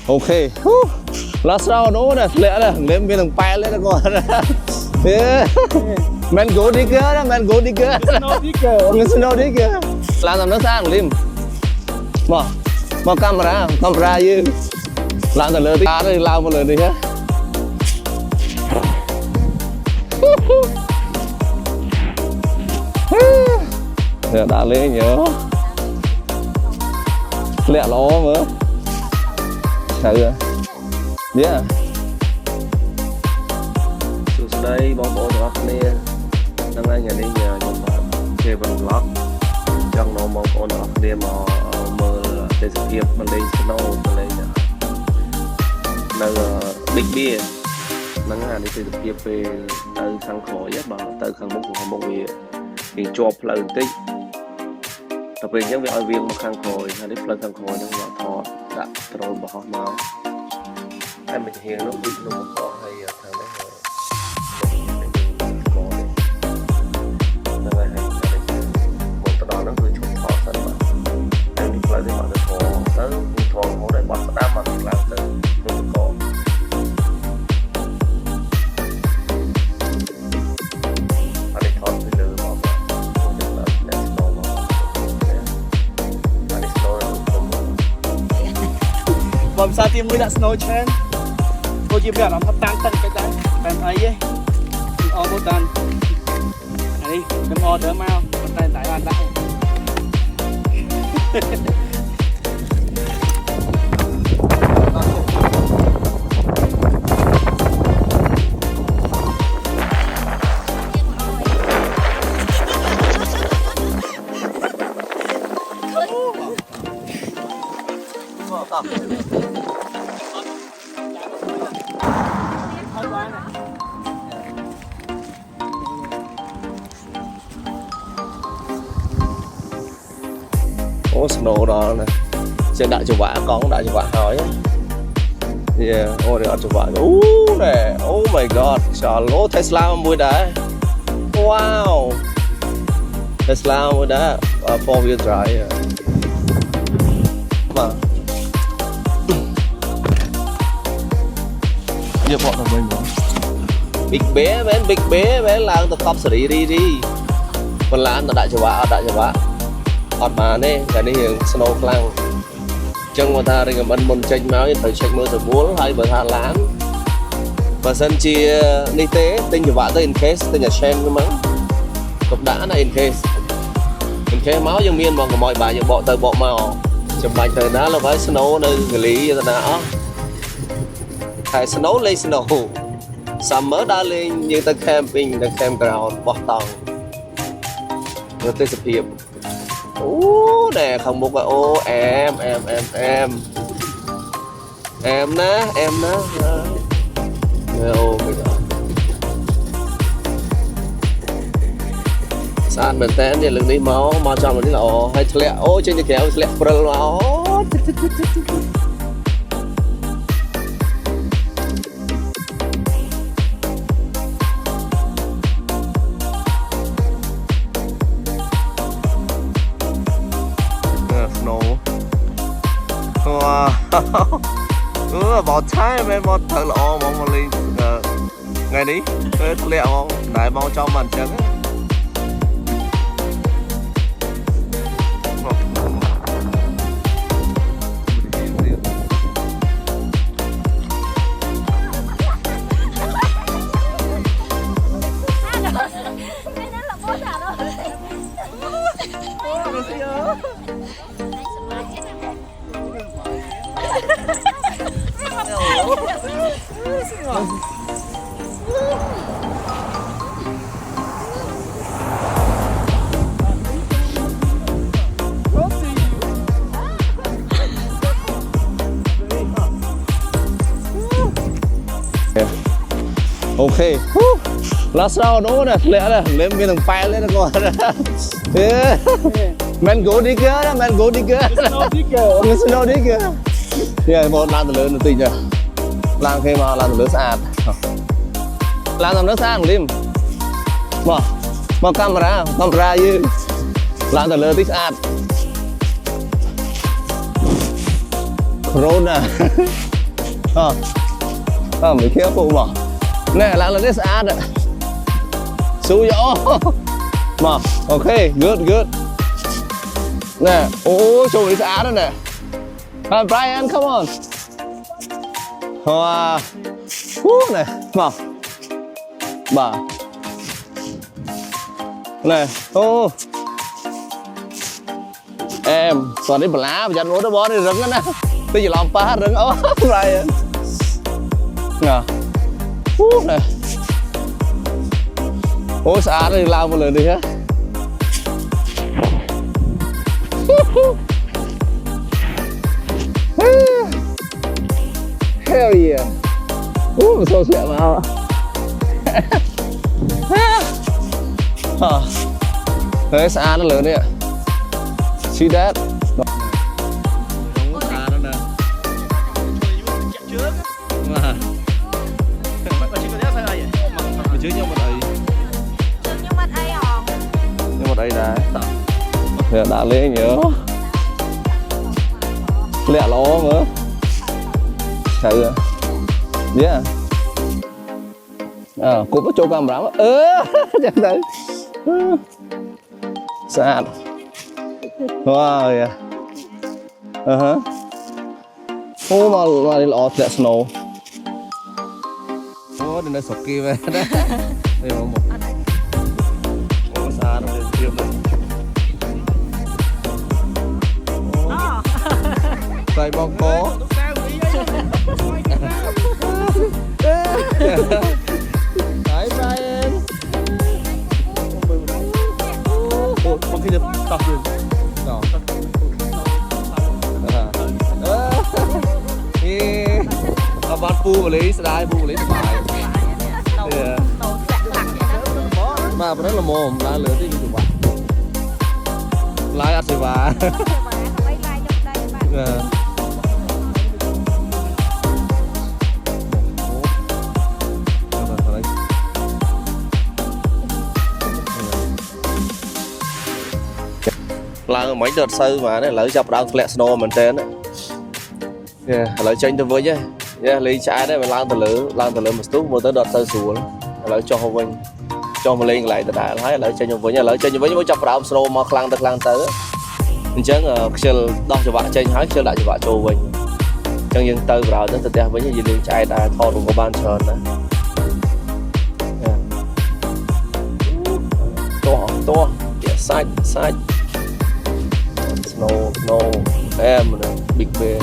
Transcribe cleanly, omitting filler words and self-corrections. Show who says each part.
Speaker 1: ok lát sau đó nè lẽ là lên bên thằng bay lên nó còn men go đi cơ đó men go đi cơ men snow đi cơ làm nó sang lim mà camera như làm từ lơ tí đi lao một lần đi hết đã lên nhớ lẹ ló mới thử yeah សួស្តីបងប្អូនទាំងអស់គ្នាហ្នឹងហើយថ្ងៃនេះខ្ញុំបាទគេបាន vlog ចង់នាំបងប្អូនទាំងអស់គ្នាមកមើលទេសភាពមកលេង snow មកលេងនៅ Big Bear ហ្នឹងហើយនេះទេសភាពពេលទៅខាងក្រោយបាទទៅខាងមុខវាជាប់ផ្លូវបន្តិចដល់ពេលអញ្ចឹងវាឲ្យវាងមកខាងក្រោយហើយនេះផ្លូវខាងក្រោយហ្នឹងវាថតដាក់ដ្រូនបោះមកហើយមិនហៀងនោះដូចក្នុងបោះហើយខាងនេះnó người chụp thọ sân mà em đi lại thì mọi người thọ tới thọ ngồi đây bật đám mà làm tới tôi có anh đi thọ thì lừa mà không được là next door mà anh đi snow không bom sa tiêm mới đã snow chen cô chỉ biết làm thắp tăng cái đấy em thấy ấy ô tô tan này đâm o đỡ mau tay tại anh đấy snow đó này trên đại chụp vả con đại chụp vả hỏi yeah ô để chụp vả nè oh my god trời lố Tesla mua đá wow Tesla mua đá 4-wheel drive mà giờ bọn thằng mình big bé là tập tập xử lý đi còn là anh đại chụp vả ọt mà nè cái này hiện snow clang chân mà ta đang ăn môn tranh máu thời check mưa từ bốn hay bờ tha lán và sân chia ni tế tinh như vậy tới in case tinh nhà sen cơ mắng cục đã này in case máu dân miên mà mọi bài những bộ từ bộ màu chụp bài thời đó là với snow nơi người lý như thế nào hay snow lên snow summer đã lên như ta camping ta campground bỏ tòng rồi tới sập hiệp nè không một cái ô em ná ô bây giờ sàn mình tên thì lần đi máu cho mình đi là ô hay lẹ ô trên cái kéo lẹ bờ máu bỏ trái mấy bỏ thật là o mong một ly ngày đi cái lẹ mong đại mong cho mình trắng ok lát sau đó nè lẽ là lên bên thằng bay lên nó còn men go đi cơ đó men go đi cơ men snow đi cơ yeah một lan từ lớn từ tỉnh rồi lan khi mà lan từ lớn sạch lan từ lớn sạch lim mà camera như lan từ lớn tích sạch corona Be careful mà. Nè là this ad. Su yo. Mà, okay, good. Nè, show this ad đó nè. Brian, come on. Wow. Nè, mà. Bà. Nè, em, còn đi lá, dành bố nó bó đi rừng đó nè. Tôi chỉ làm phá rừng ấu Brian. Nè. Nè. Xa đi lao một lần đi ha. Hell yeah. So sweet mà. Đấy xa nó lớn đấy ạ. See that? Đúng xa đó nè. Mà chứ nhau một ấy. Nhưng mà đây là đã lấy nhớ lẹ ló nữa thử yeah cũng có chỗ camera chẳng thấy sad wow yeah mà đi lọ lẹ snow đừng nói sọc kia về đấy đây là một xa nó tiếp này tay bong có đấy Brian bong kia được tao được đó bạn pu vào lấy slide pu vào lấy bài mà rất là mồm lá lửa thì tụi bạn lái ăn thì bà là mấy đợt sâu mà đấy lấy chập đang flex snow mình trên đấy lấy tranh tôi với nhé lấy trái đấy mà lang từ lửa một chút một tới đợt sâu xuống lấy cho họ mình cho mình lên lại từ đã thấy lấy tranh với nhé lấy tranh với chập đang snow mà lang tới mình chẳng chơi đo cho bạn tranh hái chơi lại cho bạn cho mình chẳng những từ vào tới từ với những gì lên trái đã thò cùng có ban tròn này to side no em big bear